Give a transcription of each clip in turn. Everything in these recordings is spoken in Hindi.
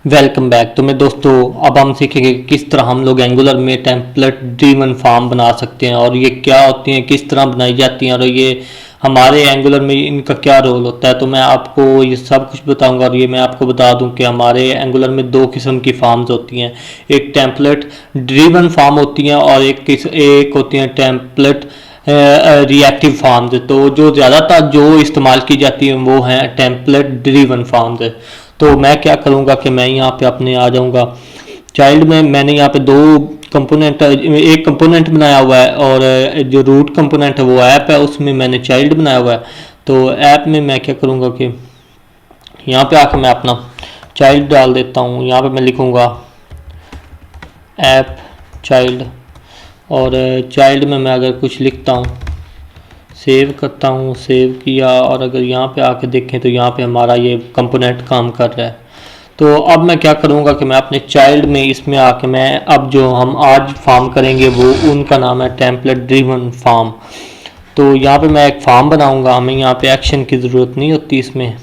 Welcome back. तो मैं दोस्तों अब हम सीखेंगे कि किस तरह हम लोग एंगुलर में टेम्पलेट ड्रिवन फॉर्म बना सकते हैं और ये क्या होती हैं, किस तरह बनाई जाती हैं और ये हमारे एंगुलर में इनका क्या रोल होता है। तो मैं आपको ये सब कुछ बताऊंगा और ये मैं आपको बता दूं कि हमारे एंगुलर में दो किस्म की फॉर्म्स होती हैं। एक टेम्पलेट ड्रिवन फॉर्म होती हैं और एक होती हैं टेम्पलेट रिएक्टिव फार्म्स। तो जो ज़्यादातर जो इस्तेमाल की जाती हैं वो हैं टेम्पलेट ड्रिवन फार्म्स। तो मैं क्या करूँगा कि मैं यहाँ पे अपने आ जाऊँगा चाइल्ड में। मैंने यहाँ पे दो कंपोनेंट, एक कंपोनेंट बनाया हुआ है और जो रूट कंपोनेंट है वो ऐप है, उसमें मैंने चाइल्ड बनाया हुआ है। तो ऐप में मैं क्या करूँगा कि यहाँ पे आके मैं अपना चाइल्ड डाल देता हूँ। यहाँ पे मैं लिखूँगा ऐप चाइल्ड और चाइल्ड में मैं अगर कुछ लिखता हूँ, सेव करता हूँ, सेव किया और अगर यहाँ पे आके देखें तो यहाँ पे हमारा ये कंपोनेंट काम कर रहा है। तो अब मैं क्या करूँगा कि मैं अपने चाइल्ड में इसमें आके मैं अब जो हम आज फॉर्म करेंगे वो उनका नाम है टेम्पलेट ड्रिवन फॉर्म। तो यहाँ पे मैं एक फॉर्म बनाऊँगा, हमें यहाँ पे एक्शन की ज़रूरत नहीं होती इसमें।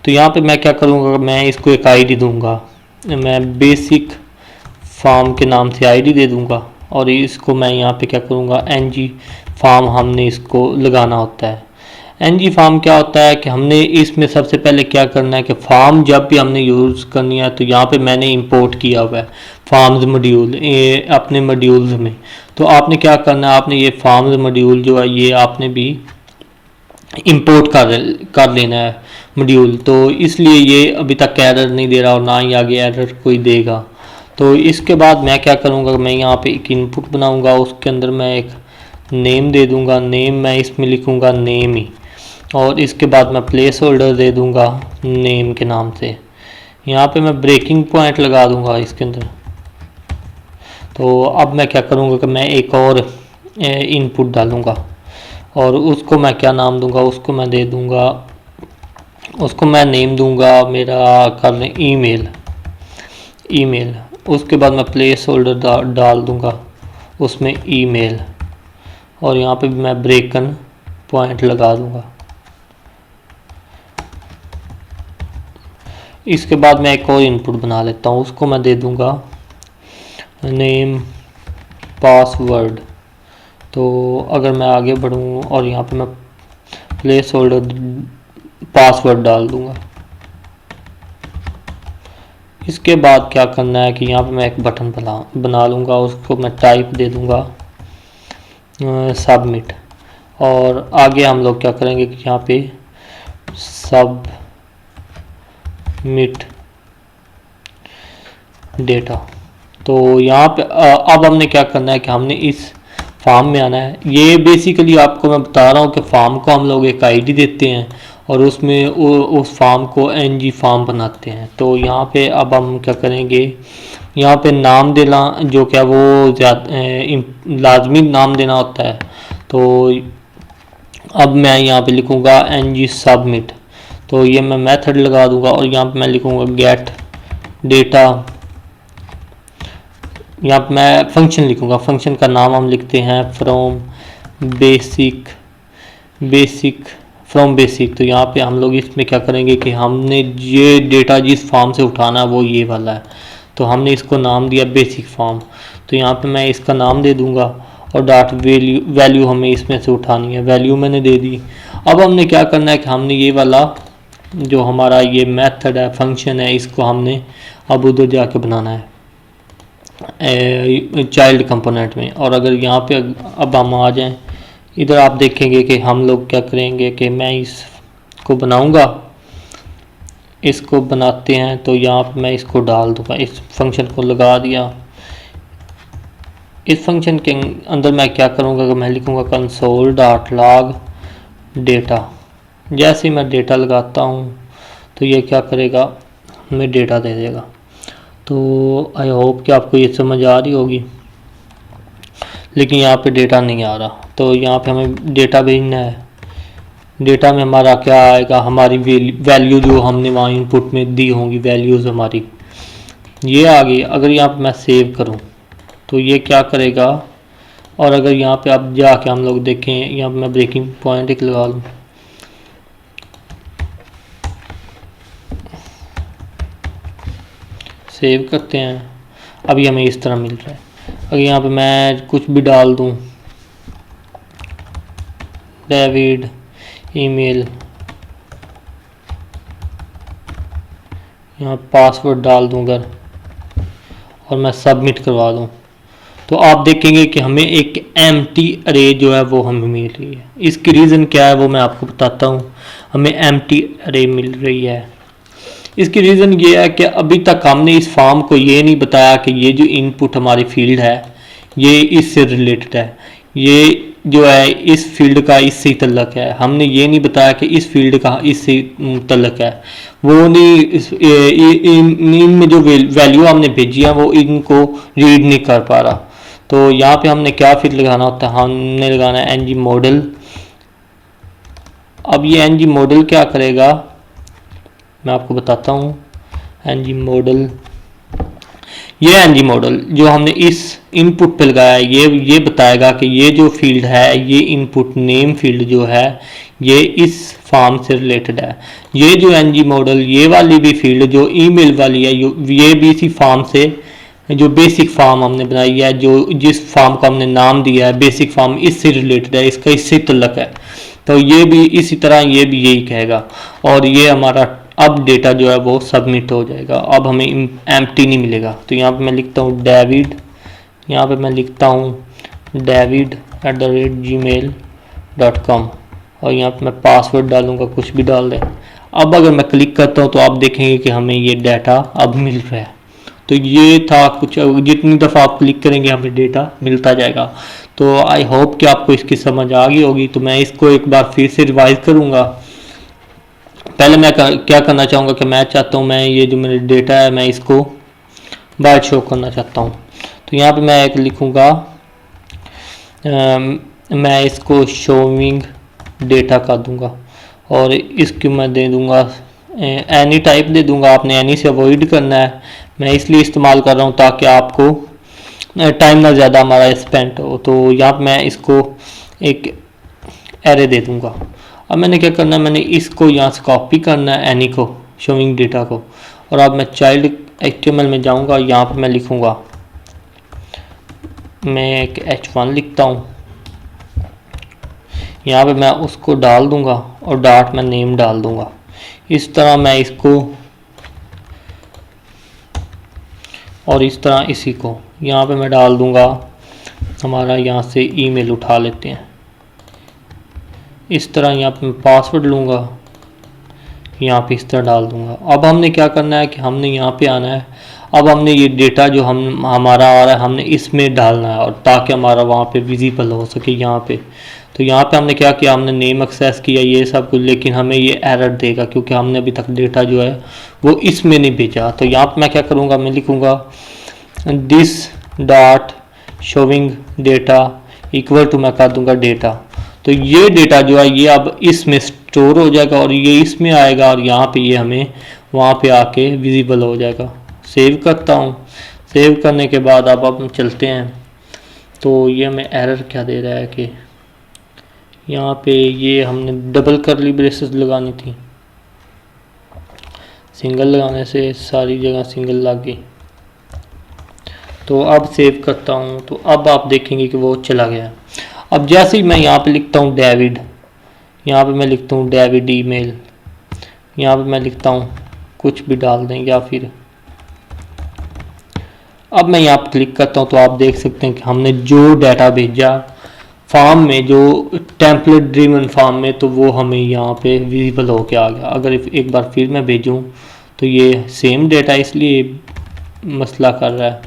तो यहाँ पे मैं क्या करूँगा, मैं इसको एक आईडी दूँगा, मैं बेसिक फॉर्म के नाम से आईडी दे दूँगा और इसको मैं यहाँ पे क्या करूँगा, एनजी फॉर्म हमने इसको लगाना होता है। एनजी फॉर्म क्या होता है कि हमने इसमें सबसे पहले क्या करना है कि फॉर्म जब भी हमने यूज़ करनी है तो यहाँ पे मैंने इंपोर्ट किया हुआ है फॉर्म्स मॉड्यूल अपने मॉड्यूल्स में। तो आपने क्या करना है, आपने ये फॉर्म्स मॉड्यूल जो है ये आपने भी इंपोर्ट कर लेना है मॉड्यूल। तो इसलिए ये अभी तक एरर नहीं दे रहा और ना ही आगे एरर कोई देगा। तो इसके बाद मैं क्या करूँगा, मैं यहाँ पे एक इनपुट बनाऊँगा, उसके अंदर मैं एक नेम दे दूँगा। नेम मैं इसमें लिखूँगा नेम ही और इसके बाद मैं प्लेस होल्डर दे दूँगा नेम के नाम से। यहाँ पे मैं ब्रेकिंग पॉइंट लगा दूँगा इसके अंदर। तो अब मैं क्या करूँगा कि मैं एक और इनपुट डालूँगा और उसको मैं क्या नाम दूँगा, उसको मैं दे दूँगा, उसको मैं नेम दूँगा मेरा कर लें ईमेल। उसके बाद मैं प्लेस होल्डर डाल दूँगा उसमें ईमेल और यहाँ पे भी मैं ब्रेकन पॉइंट लगा दूँगा। इसके बाद मैं एक और इनपुट बना लेता हूँ, उसको मैं दे दूँगा नेम पासवर्ड। तो अगर मैं आगे बढ़ूँ और यहाँ पे मैं प्लेस होल्डर पासवर्ड डाल दूँगा। इसके बाद क्या करना है कि यहाँ पे मैं एक बटन बना लूँगा, उसको मैं टाइप दे दूँगा सबमिट। और आगे हम लोग क्या करेंगे कि यहाँ पे सबमिट डेटा। तो यहाँ पे अब हमने क्या करना है कि हमने इस फॉर्म में आना है। ये बेसिकली आपको मैं बता रहा हूँ कि फॉर्म को हम लोग एक आईडी देते हैं और उसमें उस फॉर्म को एनजी फॉर्म बनाते हैं। तो यहाँ पे अब हम क्या करेंगे, यहाँ पे नाम देना जो क्या वो लाजमी नाम देना होता है। तो अब मैं यहाँ पे लिखूँगा एनजी सबमिट। तो ये मैं मेथड लगा दूँगा और यहाँ पे मैं लिखूँगा गेट डेटा। यहाँ पे मैं फंक्शन लिखूँगा, फंक्शन का नाम हम लिखते हैं फ्रॉम बेसिक। तो यहाँ पे हम लोग इसमें क्या करेंगे कि हमने ये डेटा जिस फॉर्म से उठाना है वो ये वाला है, तो हमने इसको नाम दिया बेसिक फॉर्म। तो यहाँ पे मैं इसका नाम दे दूँगा और डॉट वैल्यू हमें इसमें से उठानी है, वैल्यू मैंने दे दी। अब हमने क्या करना है कि हमने ये वाला जो हमारा ये मेथड है, फंक्शन है, इसको हमने अब उधर जाके बनाना है चाइल्ड कंपोनेंट में। और अगर यहाँ पे अब हम आ जाएं इधर, आप देखेंगे कि हम लोग क्या करेंगे कि मैं इसको बनाऊंगा, इसको बनाते हैं। तो यहाँ पे मैं इसको डाल दूंगा, इस फंक्शन को लगा दिया। इस फंक्शन के अंदर मैं क्या करूँगा कि मैं लिखूँगा कंसोल डॉट लॉग डेटा। जैसे ही मैं डेटा लगाता हूँ तो ये क्या करेगा, हमें डेटा दे देगा। तो आई होप कि आपको ये समझ आ रही होगी, लेकिन यहाँ पे डेटा नहीं आ रहा। तो यहाँ पे हमें डेटा भेजना है। डेटा में हमारा क्या आएगा, हमारी वैल्यू जो हमने वहाँ इनपुट में दी होंगी, वैल्यूज़ हमारी ये आ गई। अगर यहाँ पे मैं सेव करूँ तो ये क्या करेगा, और अगर यहाँ पे आप जाके हम लोग देखें, यहाँ पे मैं ब्रेकिंग पॉइंट एक लगा लूँ। सेव करते हैं। अभी हमें इस तरह मिल रहा है। अगर यहाँ पे मैं कुछ भी डाल दूँ, डेविड ईमेल, यहाँ पासवर्ड डाल दूँ अगर, और मैं सबमिट करवा दूँ, तो आप देखेंगे कि हमें एक एम्प्टी अरे जो है वो हमें मिल रही है। इसकी रीज़न क्या है वो मैं आपको बताता हूँ। हमें एम्प्टी अरे मिल रही है, इसकी रीज़न ये है कि अभी तक हमने इस फॉर्म को ये नहीं बताया कि ये जो इनपुट हमारी फील्ड है ये इससे रिलेटेड है, ये जो है इस फील्ड का इससे तल्लक है। हमने ये नहीं बताया कि इस फील्ड का इससे तल्लक है। वो नहीं इनमें जो वैल्यू हमने भेजी है वो इनको रीड नहीं कर पा रहा। तो यहाँ पे हमने क्या फिर लगाना होता है, हमने लगाना है एनजी मॉडल। अब ये एनजी मॉडल क्या करेगा मैं आपको बताता हूँ। एनजी मॉडल, ये एनजी मॉडल जो हमने इस इनपुट पे लगाया है ये बताएगा कि ये जो फील्ड है, ये इनपुट नेम फील्ड जो है ये इस फॉर्म से रिलेटेड है। ये जो एनजी मॉडल, ये वाली भी फील्ड जो ईमेल वाली है, ये भी इसी फॉर्म से, जो बेसिक फॉर्म हमने बनाई है, जो जिस फॉर्म को हमने नाम दिया है बेसिक फॉर्म, इससे रिलेटेड है, इसका इससे तल्लक है। तो ये भी इसी तरह ये भी यही कहेगा, और ये हमारा अब डेटा जो है वो सबमिट हो जाएगा। अब हमें एम्प्टी नहीं मिलेगा। तो यहाँ पे मैं लिखता हूँ डेविड, यहाँ पे मैं लिखता हूँ david@gmail.com, और यहाँ पे मैं पासवर्ड डालूँगा, कुछ भी डाल दें। अब अगर मैं क्लिक करता हूँ तो आप देखेंगे कि हमें ये डाटा अब मिल रहा है। तो ये था कुछ, जितनी दफ़ा आप क्लिक करेंगे हमें डेटा मिलता जाएगा। तो आई होप कि आपको इसकी समझ आ गई होगी। तो मैं इसको एक बार फिर से रिवाइज करूँगा। पहले मैं क्या करना चाहूँगा कि मैं चाहता हूँ मैं ये जो मेरा डेटा है मैं इसको बाहर शो करना चाहता हूँ। तो यहाँ पे मैं एक लिखूँगा, मैं इसको शोविंग डेटा कर दूँगा, और इसकी मैं दे दूँगा एनी टाइप दे दूँगा। आपने एनी से अवॉइड करना है, मैं इसलिए इस्तेमाल कर रहा हूँ ताकि आपको टाइम ना ज़्यादा हमारा स्पेंड हो। तो यहाँ पे मैं इसको एक एरे दे दूँगा। अब मैंने क्या करना है, मैंने इसको यहाँ से कॉपी करना है एनी को, शोइंग डेटा को, और अब मैं चाइल्ड HTML में जाऊँगा। यहाँ पे मैं लिखूँगा, मैं एक H1 लिखता हूँ, यहाँ पे मैं उसको डाल दूँगा और डॉट में नेम डाल दूँगा। इस तरह मैं इसको, और इस तरह इसी को यहाँ पे मैं डाल दूँगा। हमारा यहाँ से ईमेल उठा लेते हैं। इस तरह यहाँ पे मैं पासवर्ड लूँगा, यहाँ पे इस तरह डाल दूँगा। अब हमने क्या करना है कि हमने यहाँ पे आना है। अब हमने ये डेटा जो हमारा आ रहा है हमने इसमें डालना है, और ताकि हमारा वहाँ पे विजिबल हो सके यहाँ पे। तो यहाँ पे हमने क्या किया, हमने नेम एक्सेस किया ये सब कुछ, लेकिन हमें ये एरर देगा क्योंकि हमने अभी तक डेटा जो है वो इसमें नहीं भेजा। तो यहाँ पे मैं क्या करूँगा, मैं लिखूँगा this dot showing data equal to, मैं कर दूँगा डेटा। तो ये डेटा जो है ये अब इसमें स्टोर हो जाएगा और ये इसमें आएगा, और यहाँ पे ये हमें वहाँ पे आके विजिबल हो जाएगा। सेव करता हूँ। सेव करने के बाद अब हम चलते हैं। तो ये हमें एरर क्या दे रहा है कि यहाँ पे ये हमने डबल करली ब्रेसेस लगानी थी, सिंगल लगाने से सारी जगह सिंगल लग गई। तो अब सेव करता हूँ, तो अब आप देखेंगे कि वो चला गया। अब जैसे ही मैं यहाँ पे लिखता हूँ डेविड, यहाँ पे मैं लिखता हूँ डेविड ईमेल, यहाँ पे मैं लिखता हूँ कुछ भी डाल दें, या फिर अब मैं यहाँ पे क्लिक करता हूँ तो आप देख सकते हैं कि हमने जो डाटा भेजा फॉर्म में, जो टेम्पलेट ड्रिवन फॉर्म में, तो वो हमें यहाँ पे विजिबल होके आ गया। अगर एक बार फिर मैं भेजूँ तो ये सेम डेटा इसलिए मसला कर रहा है।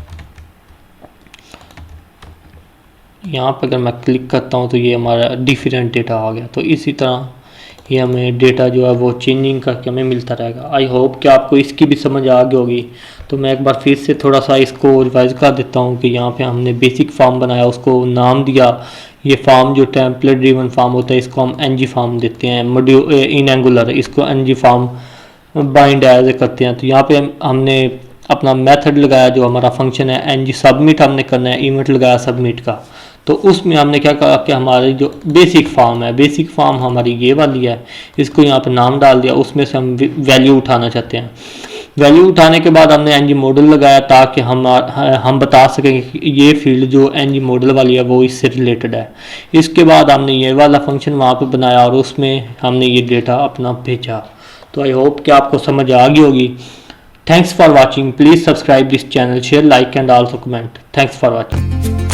यहाँ पर अगर मैं क्लिक करता हूँ तो ये हमारा डिफरेंट डेटा आ गया। तो इसी तरह ये हमें डेटा जो है वो चेंजिंग करके हमें मिलता रहेगा। आई होप कि आपको इसकी भी समझ आ गई होगी। तो मैं एक बार फिर से थोड़ा सा इसको रिवाइज कर देता हूँ कि यहाँ पे हमने बेसिक फॉर्म बनाया, उसको नाम दिया। ये फॉर्म जो टेम्पलेट ड्रिवन फॉर्म होता है इसको हम एनजी फॉर्म देते हैं, मॉड्यूल इन एंगुलर, इसको एनजी फॉर्म बाइंड एज करते हैं। तो यहाँ पे हमने अपना मेथड लगाया जो हमारा फंक्शन है एनजी सबमिट हमने करना है, इवेंट लगाया सबमिट का। तो उसमें हमने क्या कहा कि हमारी जो बेसिक फॉर्म है, बेसिक फॉर्म हमारी ये वाली है, इसको यहाँ पे नाम डाल दिया, उसमें से हम वैल्यू उठाना चाहते हैं। वैल्यू उठाने के बाद हमने एनजी मॉडल लगाया ताकि हम बता सकें कि ये फील्ड जो एनजी मॉडल वाली है वो इससे रिलेटेड है। इसके बाद हमने ये वाला फंक्शन वहाँ पे बनाया और उसमें हमने ये डेटा अपना भेजा। तो आई होप कि आपको समझ आ गई होगी। Thanks for watching. Please subscribe this channel, share, like and also comment. Thanks for watching.